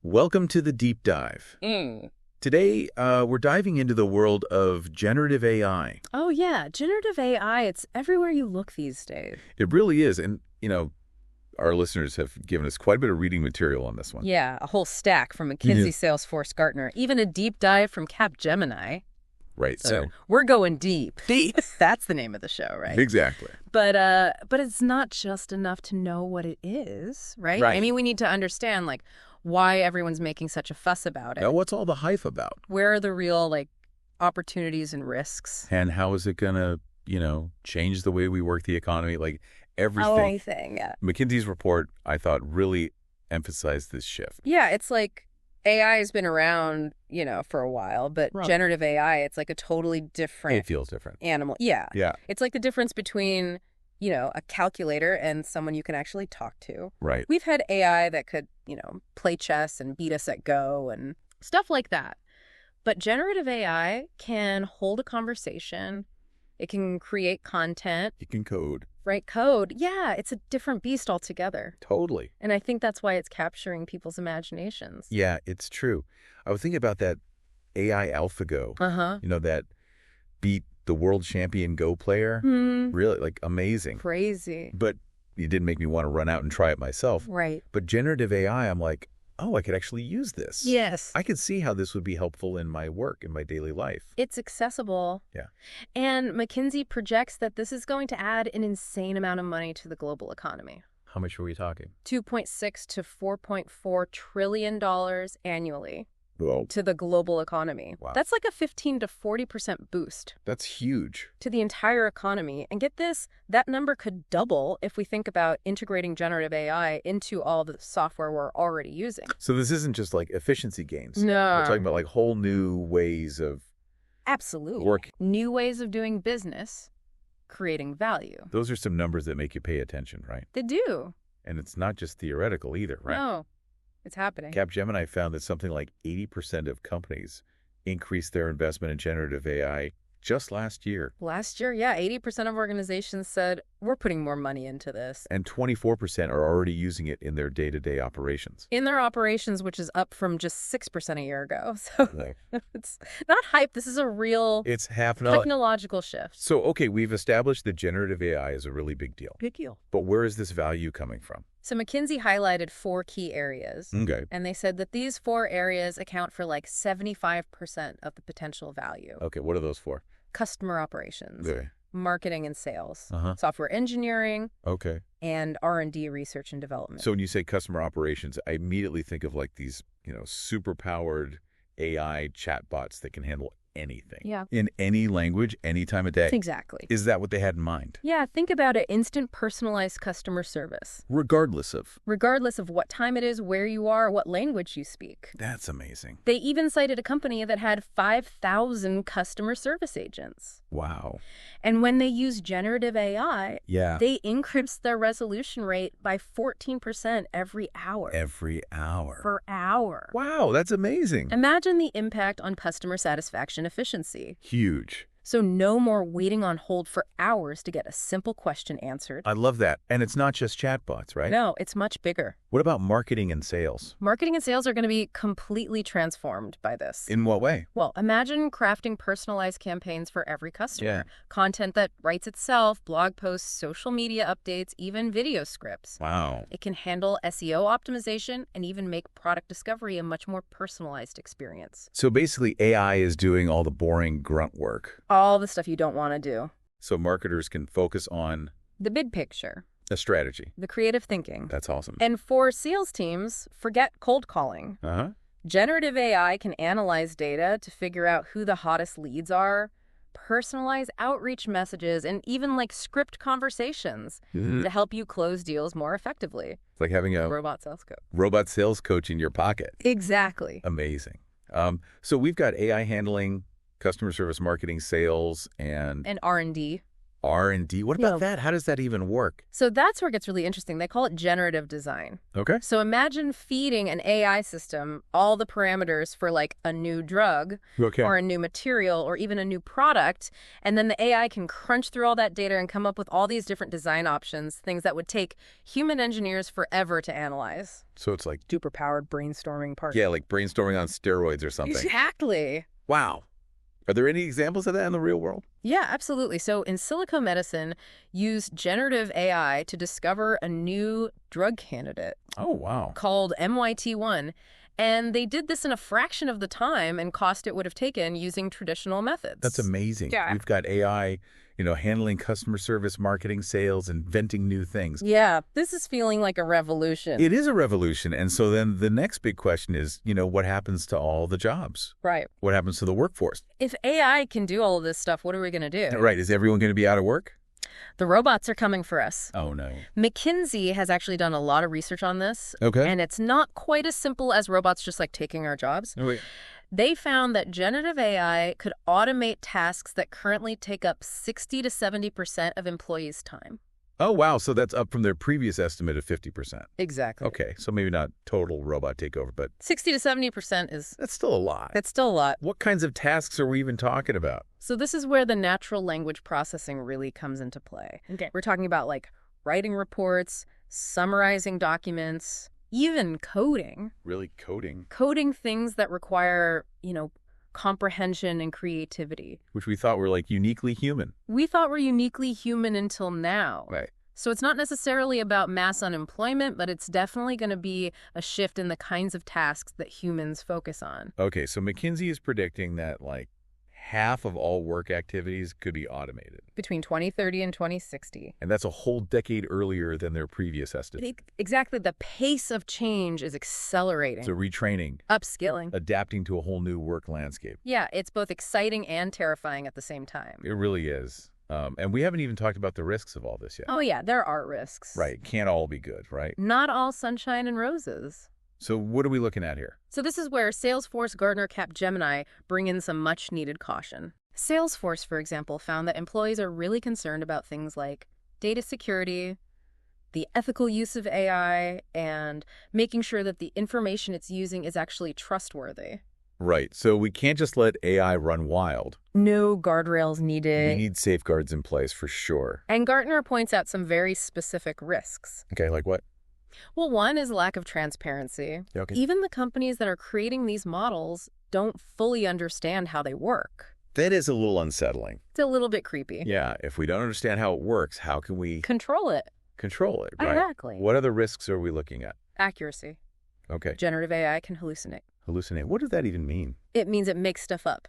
Welcome to the Deep Dive. Today, we're diving into the world of generative AI. Oh, yeah. Generative AI, it's everywhere you look these days. It really is. And, our listeners have given us quite a bit of reading material on this one. Yeah, a whole stack from McKinsey, Salesforce, Gartner, even a deep dive from Capgemini. Right. So we're going deep. Deep. That's the name of the show, right? Exactly. But it's not just enough to know what it is, right? Right. I mean, we need to understand, why everyone's making such a fuss about it. Now, what's all the hype about? Where are the real, opportunities and risks? And how is it going to, change the way we work the economy? Everything. Everything, yeah. McKinsey's report, I thought, really emphasized this shift. Yeah, it's like AI has been around, for a while, but generative AI, it's like a totally different... It feels different. ...animal. Yeah. Yeah. It's like the difference between, a calculator and someone you can actually talk to. Right. We've had AI that could, play chess and beat us at Go and stuff like that. But generative AI can hold a conversation. It can create content. It can code. Write code. Yeah, it's a different beast altogether. Totally. And I think that's why it's capturing people's imaginations. Yeah, it's true. I was thinking about that AI AlphaGo, that beat the world champion Go player. Really, amazing. Crazy. But it didn't make me want to run out and try it myself. Right. But generative AI, I'm like, oh, I could actually use this. Yes. I could see how this would be helpful in my work, in my daily life. It's accessible. Yeah. And McKinsey projects that this is going to add an insane amount of money to the global economy. How much are we talking? $2.6 to $4.4 trillion annually. Whoa. To the global economy. Wow. That's like a 15 to 40% boost. That's huge. To the entire economy. And get this, that number could double if we think about integrating generative AI into all the software we're already using. So this isn't just efficiency gains. No. We're talking about whole new ways of Absolutely. working. New ways of doing business, creating value. Those are some numbers that make you pay attention, right? They do. And it's not just theoretical either, right? No. It's happening. Capgemini found that something like 80% of companies increased their investment in generative AI just last year. Last year, yeah, 80% of organizations said, we're putting more money into this. And 24% are already using it in their day-to-day operations. In their operations, which is up from just 6% a year ago. So it's not hype. This is a real technological shift. So, okay, we've established that generative AI is a really big deal. Big deal. But where is this value coming from? So McKinsey highlighted 4 key areas. Okay. And they said that these 4 areas account for 75% of the potential value. Okay, what are those for? Customer operations, Okay. marketing and sales, Uh-huh. software engineering, Okay. and R&D, research and development. So when you say customer operations, I immediately think of these, super-powered AI chatbots that can handle anything. Yeah. In any language, any time of day. Exactly. Is that what they had in mind? Yeah, think about it. Instant personalized customer service. Regardless of what time it is, where you are, what language you speak. That's amazing. They even cited a company that had 5,000 customer service agents. Wow. And when they use generative AI, they increase their resolution rate by 14% every hour. Every hour. Per hour. Wow, that's amazing. Imagine the impact on customer satisfaction efficiency. Huge. So no more waiting on hold for hours to get a simple question answered. I love that. And it's not just chatbots, right? No, it's much bigger. What about marketing and sales? Marketing and sales are going to be completely transformed by this. In what way? Well, imagine crafting personalized campaigns for every customer. Yeah. Content that writes itself, blog posts, social media updates, even video scripts. Wow. It can handle SEO optimization and even make product discovery a much more personalized experience. So basically, AI is doing all the boring grunt work. All the stuff you don't want to do. So marketers can focus on the big picture. A strategy. The creative thinking. That's awesome. And for sales teams, forget cold calling. Uh-huh. Generative AI can analyze data to figure out who the hottest leads are, personalize outreach messages, and even script conversations to help you close deals more effectively. It's like having a robot sales coach in your pocket. Exactly. Amazing. So we've got AI handling customer service, marketing, sales, and R&D. R&D? What about that? How does that even work? So that's where it gets really interesting. They call it generative design. Okay. So imagine feeding an AI system all the parameters for like a new drug or a new material or even a new product, and then the AI can crunch through all that data and come up with all these different design options, things that would take human engineers forever to analyze. So it's like super-powered brainstorming partner. Yeah, like brainstorming on steroids or something. Exactly. Wow. Are there any examples of that in the real world? Yeah, absolutely. So in silico medicine, used generative AI to discover a new drug candidate. Oh, wow. Called MYT1. And they did this in a fraction of the time and cost it would have taken using traditional methods. That's amazing. Yeah. We've got AI, handling customer service, marketing, sales, inventing new things. Yeah, this is feeling like a revolution. It is a revolution. And so then the next big question is, what happens to all the jobs? Right. What happens to the workforce? If AI can do all of this stuff, what are we going to do? Right. Is everyone going to be out of work? The robots are coming for us. Oh, no. McKinsey has actually done a lot of research on this. Okay. And it's not quite as simple as robots just like taking our jobs. Oh, wait. They found that generative AI could automate tasks that currently take up 60 to 70% of employees' time. Oh, wow. So that's up from their previous estimate of 50%. Exactly. Okay. So maybe not total robot takeover, but 60 to 70% is... That's still a lot. That's still a lot. What kinds of tasks are we even talking about? So this is where the natural language processing really comes into play. Okay. We're talking about like writing reports, summarizing documents, even coding. Really coding? Coding things that require, comprehension and creativity. Which we thought were like uniquely human. We thought were uniquely human until now. Right. So it's not necessarily about mass unemployment, but it's definitely going to be a shift in the kinds of tasks that humans focus on. Okay, so McKinsey is predicting that like half of all work activities could be automated. Between 2030 and 2060. And that's a whole decade earlier than their previous estimate. Exactly. The pace of change is accelerating. So retraining. Upskilling. Adapting to a whole new work landscape. Yeah, it's both exciting and terrifying at the same time. It really is. And we haven't even talked about the risks of all this yet. Oh, yeah, there are risks. Right. Can't all be good, right? Not all sunshine and roses. So what are we looking at here? So this is where Salesforce, Gartner, Capgemini bring in some much-needed caution. Salesforce, for example, found that employees are really concerned about things like data security, the ethical use of AI, and making sure that the information it's using is actually trustworthy. Right. So we can't just let AI run wild. No guardrails needed. We need safeguards in place for sure. And Gartner points out some very specific risks. Okay, like what? Well, one is lack of transparency. Okay. Even the companies that are creating these models don't fully understand how they work. That is a little unsettling. It's a little bit creepy. Yeah, if we don't understand how it works, how can we control it? Control it, right? Exactly. What other risks are we looking at? Accuracy. Okay. Generative AI can hallucinate. Hallucinate. What does that even mean? It means it makes stuff up.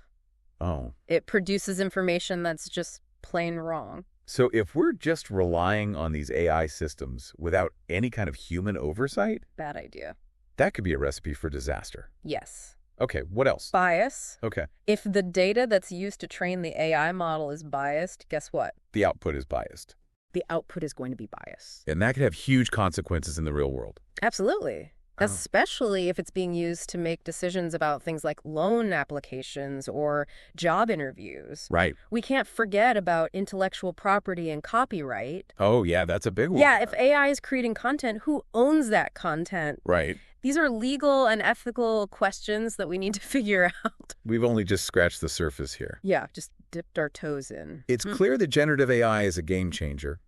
Oh. It produces information that's just plain wrong. So if we're just relying on these AI systems without any kind of human oversight? Bad idea. That could be a recipe for disaster. Yes. Okay, what else? Bias. Okay. If the data that's used to train the AI model is biased, guess what? The output is biased. The output is going to be biased. And that could have huge consequences in the real world. Absolutely. Especially if it's being used to make decisions about things like loan applications or job interviews. Right. We can't forget about intellectual property and copyright. Oh, yeah, that's a big one. Yeah, if AI is creating content, who owns that content? Right. These are legal and ethical questions that we need to figure out. We've only just scratched the surface here. Yeah, just dipped our toes in. It's clear that generative AI is a game changer,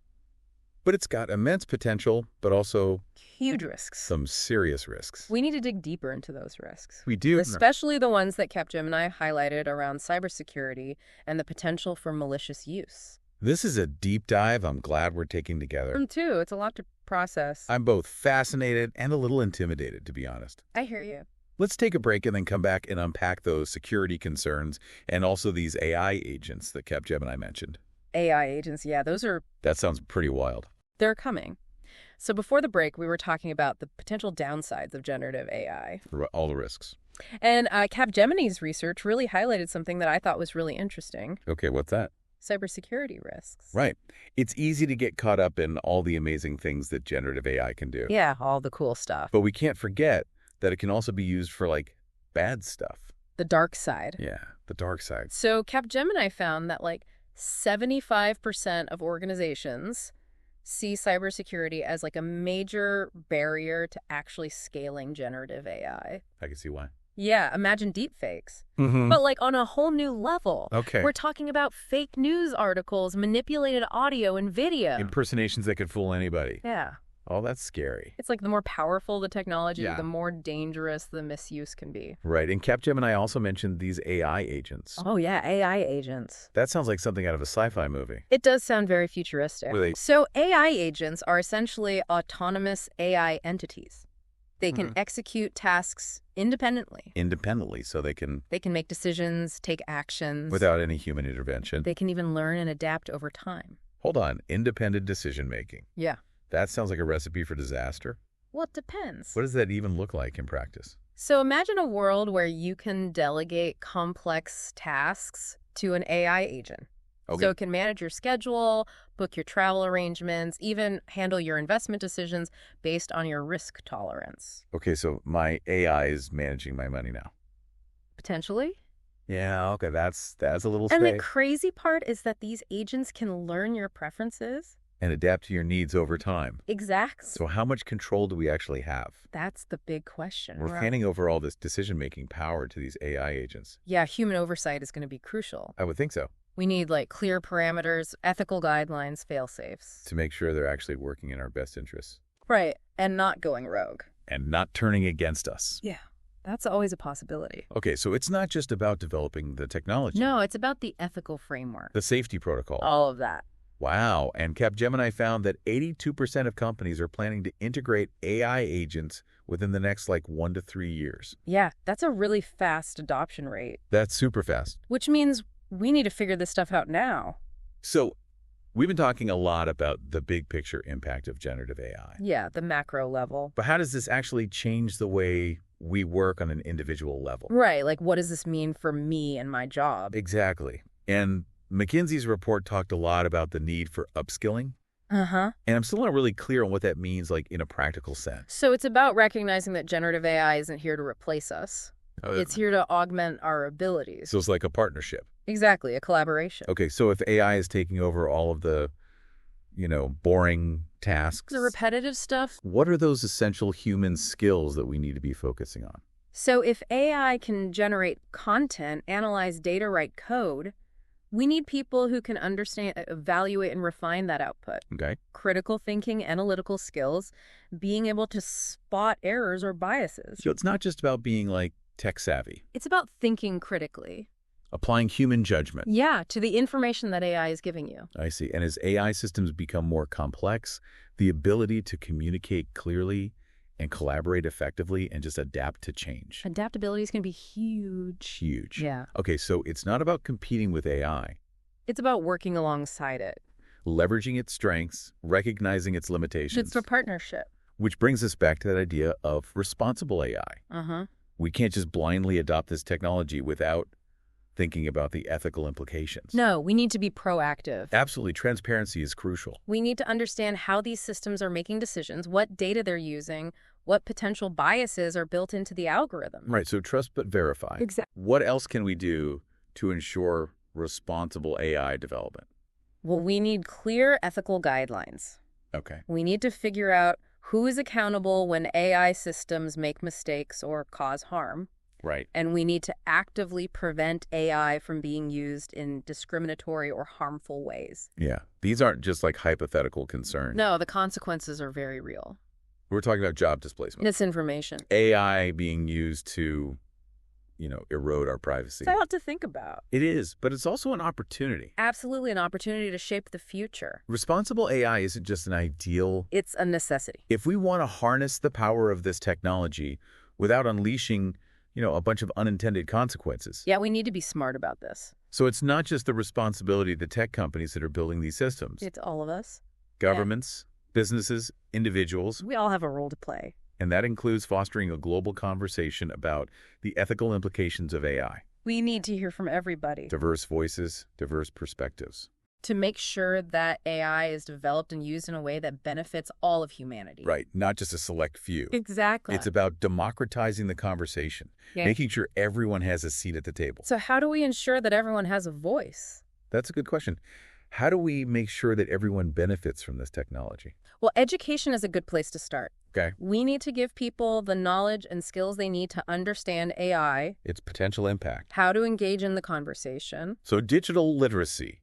but it's got immense potential, but also huge risks. Some serious risks. We need to dig deeper into those risks. We do. Especially the ones that Capgemini highlighted around cybersecurity and the potential for malicious use. This is a deep dive I'm glad we're taking together. Me too. It's a lot to process. I'm both fascinated and a little intimidated, to be honest. I hear you. Let's take a break and then come back and unpack those security concerns and also these AI agents that Capgemini mentioned. AI agents, yeah, That sounds pretty wild. They're coming. So before the break, we were talking about the potential downsides of generative AI. All the risks. And Capgemini's research really highlighted something that I thought was really interesting. Okay, what's that? Cybersecurity risks. Right. It's easy to get caught up in all the amazing things that generative AI can do. Yeah, all the cool stuff. But we can't forget that it can also be used for, bad stuff. The dark side. Yeah, the dark side. So Capgemini found that, 75% of organizations see cybersecurity as like a major barrier to actually scaling generative AI. I can see why. Yeah, imagine deepfakes. Mm-hmm. But like on a whole new level. Okay. We're talking about fake news articles, manipulated audio and video. Impersonations that could fool anybody. Yeah. Oh, that's scary. It's like the more powerful the technology, Yeah. the more dangerous the misuse can be. Right. And Capgemini also mentioned these AI agents. Oh, yeah, AI agents. That sounds like something out of a sci-fi movie. It does sound very futuristic. Really? So AI agents are essentially autonomous AI entities. They can execute tasks independently. Independently, so they can make decisions, take actions. without any human intervention. They can even learn and adapt over time. Hold on. Independent decision-making. Yeah. That sounds like a recipe for disaster. Well, it depends. What does that even look like in practice? So imagine a world where you can delegate complex tasks to an AI agent. Okay. So it can manage your schedule, book your travel arrangements, even handle your investment decisions based on your risk tolerance. Okay, so my AI is managing my money now. Potentially. Yeah, okay, that's a little And the space. crazy part is that these agents can learn your preferences. And adapt to your needs over time. Exactly. So how much control do we actually have? That's the big question. We're handing over all this decision-making power to these AI agents. Yeah, human oversight is going to be crucial. I would think so. We need like clear parameters, ethical guidelines, fail-safes. To make sure they're actually working in our best interests. Right, and not going rogue. And not turning against us. Yeah, that's always a possibility. Okay, so it's not just about developing the technology. No, it's about the ethical framework. The safety protocol. All of that. Wow, and Capgemini found that 82% of companies are planning to integrate AI agents within the next 1 to 3 years. Yeah, that's a really fast adoption rate. That's super fast. Which means we need to figure this stuff out now. So we've been talking a lot about the big picture impact of generative AI. Yeah, the macro level. But how does this actually change the way we work on an individual level? Right, like what does this mean for me and my job? Exactly. And McKinsey's report talked a lot about the need for upskilling. Uh-huh. And I'm still not really clear on what that means, in a practical sense. So it's about recognizing that generative AI isn't here to replace us. It's here to augment our abilities. So it's like a partnership. Exactly, a collaboration. Okay, so if AI is taking over all of the, boring tasks. The repetitive stuff. What are those essential human skills that we need to be focusing on? So if AI can generate content, analyze data, write code, we need people who can understand, evaluate, and refine that output. Okay. Critical thinking, analytical skills, being able to spot errors or biases. So it's not just about being tech savvy. It's about thinking critically. Applying human judgment. Yeah, to the information that AI is giving you. I see. And as AI systems become more complex, the ability to communicate clearly and collaborate effectively and just adapt to change. Adaptability is going to be huge. Huge. Yeah. Okay, so it's not about competing with AI. It's about working alongside it. Leveraging its strengths, recognizing its limitations. It's a partnership. Which brings us back to that idea of responsible AI. Uh-huh. We can't just blindly adopt this technology without thinking about the ethical implications. No, we need to be proactive. Absolutely. Transparency is crucial. We need to understand how these systems are making decisions, what data they're using, what potential biases are built into the algorithm. Right. So trust but verify. Exactly. What else can we do to ensure responsible AI development? Well, we need clear ethical guidelines. Okay. We need to figure out who is accountable when AI systems make mistakes or cause harm. Right. And we need to actively prevent AI from being used in discriminatory or harmful ways. Yeah. These aren't just hypothetical concerns. No, the consequences are very real. We're talking about job displacement. Misinformation. AI being used to, erode our privacy. It's a lot to think about. It is, but it's also an opportunity. Absolutely an opportunity to shape the future. Responsible AI isn't just an ideal. It's a necessity. If we want to harness the power of this technology without unleashing a bunch of unintended consequences. Yeah, we need to be smart about this. So it's not just the responsibility of the tech companies that are building these systems. It's all of us. Governments, businesses, individuals. We all have a role to play. And that includes fostering a global conversation about the ethical implications of AI. We need to hear from everybody. Diverse voices, diverse perspectives. To make sure that AI is developed and used in a way that benefits all of humanity. Right, not just a select few. Exactly. It's about democratizing the conversation, making sure everyone has a seat at the table. So how do we ensure that everyone has a voice? That's a good question. How do we make sure that everyone benefits from this technology? Well, education is a good place to start. Okay. We need to give people the knowledge and skills they need to understand AI, Its potential impact. how to engage in the conversation. So digital literacy,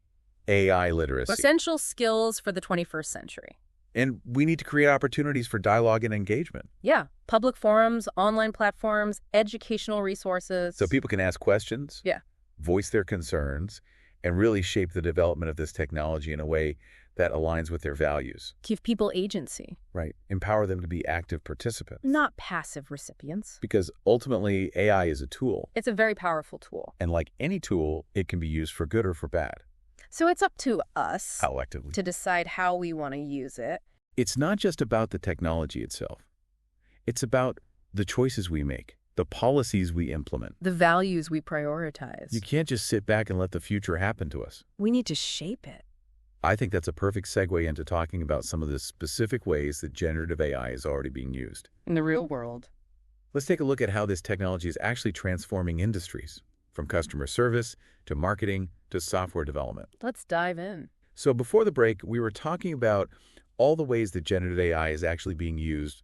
AI literacy. Essential skills for the 21st century. And we need to create opportunities for dialogue and engagement. Yeah. Public forums, online platforms, educational resources. So people can ask questions, Yeah. voice their concerns, and really shape the development of this technology in a way that aligns with their values. Give people agency. Right. Empower them to be active participants. Not passive recipients. Because ultimately, AI is a tool. It's a very powerful tool. And like any tool, it can be used for good or for bad. So it's up to us Collectively. to decide how we want to use it. It's not just about the technology itself. It's about the choices we make, the policies we implement. The values we prioritize. You can't just sit back and let the future happen to us. We need to shape it. I think that's a perfect segue into talking about some of the specific ways that generative AI is already being used. In the real world. Let's take a look at how this technology is actually transforming industries, from customer service to marketing to software development. Let's dive in. So before the break, we were talking about all the ways that generative AI is actually being used,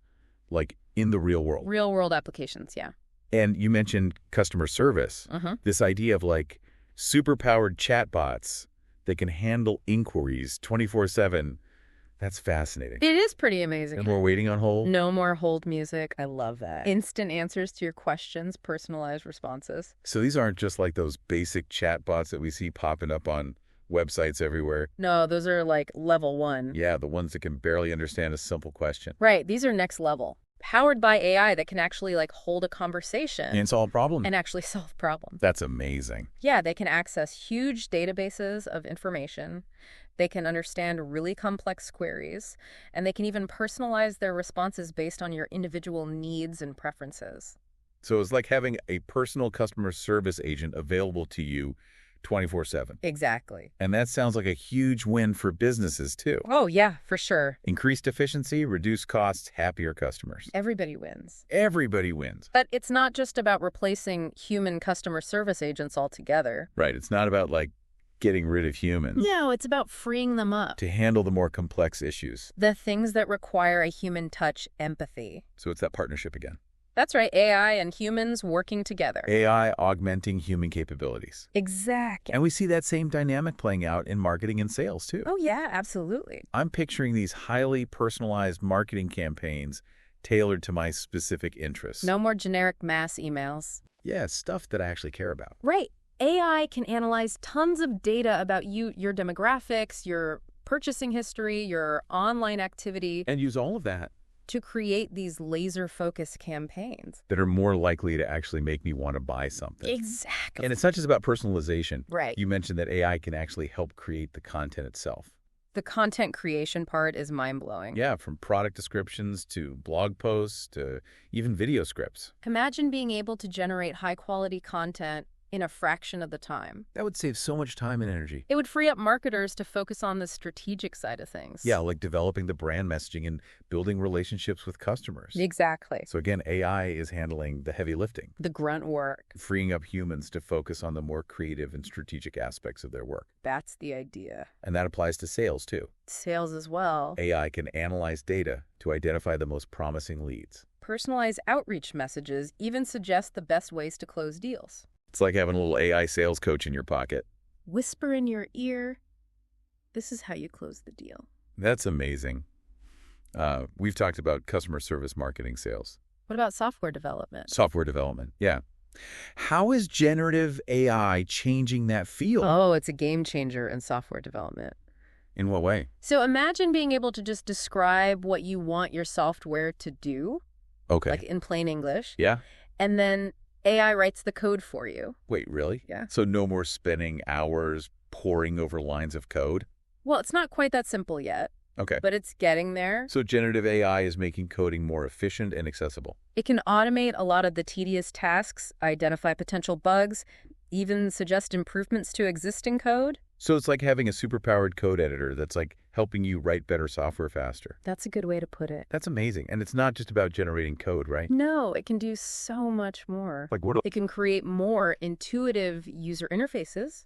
like in the real world. Real world applications, yeah. And you mentioned customer service, this idea of like super-powered chatbots that can handle inquiries 24/7. That's fascinating. It is pretty amazing. And we're waiting on hold? No more hold music. I love that. Instant answers to your questions, personalized responses. So these aren't just like those basic chatbots that we see popping up on websites everywhere. No, those are like level 1. Yeah, the ones that can barely understand a simple question. Right. These are next level. Powered by AI that can actually like hold a conversation. And solve problems. And actually solve problems. That's amazing. Yeah, they can access huge databases of information. They can understand really complex queries. And they can even personalize their responses based on your individual needs and preferences. So it's like having a personal customer service agent available to you 24/7. Exactly. And that sounds like a huge win for businesses, too. Oh, yeah, for sure. Increased efficiency, reduced costs, happier customers. Everybody wins. Everybody wins. But it's not just about replacing human customer service agents altogether. Right. It's not about, like, getting rid of humans. No, it's about freeing them up. To handle the more complex issues. The things that require a human touch, empathy. So it's that partnership again. That's right, AI and humans working together. AI augmenting human capabilities. Exactly. And we see that same dynamic playing out in marketing and sales, too. Oh, yeah, absolutely. I'm picturing these highly personalized marketing campaigns tailored to my specific interests. No more generic mass emails. Yeah, stuff that I actually care about. Right. AI can analyze tons of data about you, your demographics, your purchasing history, your online activity. And use all of that to create these laser-focused campaigns. that are more likely to actually make me want to buy something. Exactly. And it's not just about personalization. Right. You mentioned that AI can actually help create the content itself. The content creation part is mind-blowing. Yeah, from product descriptions to blog posts to even video scripts. Imagine being able to generate high-quality content in a fraction of the time. That would save so much time and energy. It would free up marketers to focus on the strategic side of things. Yeah, like developing the brand messaging and building relationships with customers. Exactly. So again, AI is handling the heavy lifting, The grunt work. freeing up humans to focus on the more creative and strategic aspects of their work. That's the idea. And that applies to sales too. Sales as well. AI can analyze data to identify the most promising leads. Personalized outreach messages even suggest the best ways to close deals. It's like having a little AI sales coach in your pocket. Whisper in your ear, this is how you close the deal. That's amazing. We've talked about customer service marketing sales. What about software development? Software development, yeah. How is generative AI changing that field? Oh, it's a game changer in software development. In what way? So imagine being able to just describe what you want your software to do, Okay. like in plain English, Yeah? and then AI writes the code for you. Wait, really? Yeah. So no more spending hours poring over lines of code? Well, it's not quite that simple yet, Okay. but it's getting there. So generative AI is making coding more efficient and accessible. It can automate a lot of the tedious tasks, identify potential bugs, even suggest improvements to existing code. So it's like having a superpowered code editor that's like helping you write better software faster. That's a good way to put it. That's amazing. And it's not just about generating code, right? No, it can do so much more. Like what? It can create more intuitive user interfaces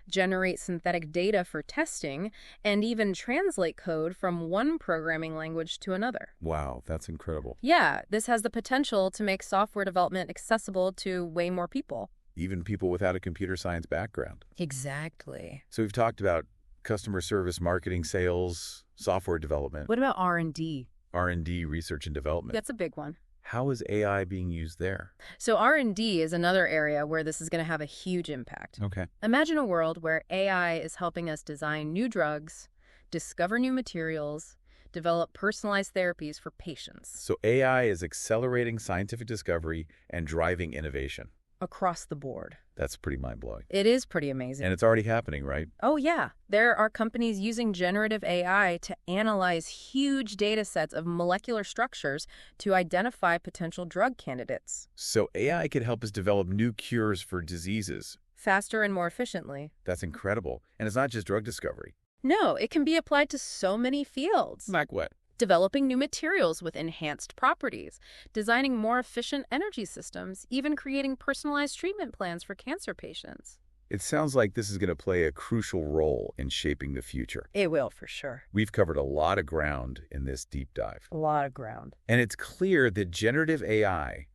generate synthetic data for testing, and even translate code from one programming language to another. Wow, that's incredible. Yeah, this has the potential to make software development accessible to way more people. Even people without a computer science background. Exactly. So we've talked about customer service, marketing, sales, software development, What about R&D? R&D, research and development. That's a big one. How is AI being used there? So R&D is another area where this is going to have a huge impact. Okay. Imagine a world where AI is helping us design new drugs, discover new materials, develop personalized therapies for patients. So AI is accelerating scientific discovery and driving innovation. Across the board. That's pretty mind-blowing. It is pretty amazing. And it's already happening, right? Oh, yeah. There are companies using generative AI to analyze huge data sets of molecular structures to identify potential drug candidates. So AI could help us develop new cures for diseases. Faster and more efficiently. That's incredible. And it's not just drug discovery. No, it can be applied to so many fields. Like what? Developing new materials with enhanced properties, designing more efficient energy systems, even creating personalized treatment plans for cancer patients. It sounds like this is going to play a crucial role in shaping the future. It will, for sure. We've covered a lot of ground in this deep dive. A lot of ground. And it's clear that generative AI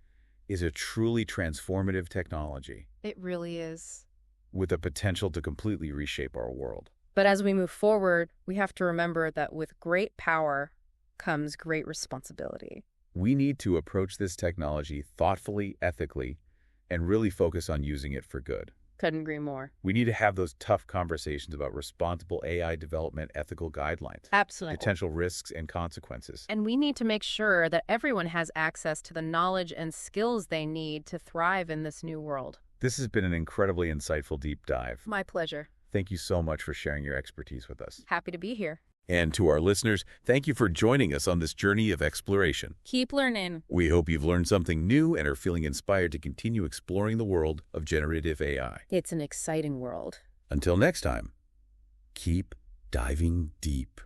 is a truly transformative technology It really is. with the potential to completely reshape our world. But as we move forward, we have to remember that with great power comes great responsibility. We need to approach this technology thoughtfully, ethically, and really focus on using it for good. Couldn't agree more. We need to have those tough conversations about responsible AI development, ethical guidelines, Absolutely. potential risks and consequences. And we need to make sure that everyone has access to the knowledge and skills they need to thrive in this new world. This has been an incredibly insightful deep dive. My pleasure. Thank you so much for sharing your expertise with us. Happy to be here. And to our listeners, thank you for joining us on this journey of exploration. Keep learning. We hope you've learned something new and are feeling inspired to continue exploring the world of generative AI. It's an exciting world. Until next time, keep diving deep.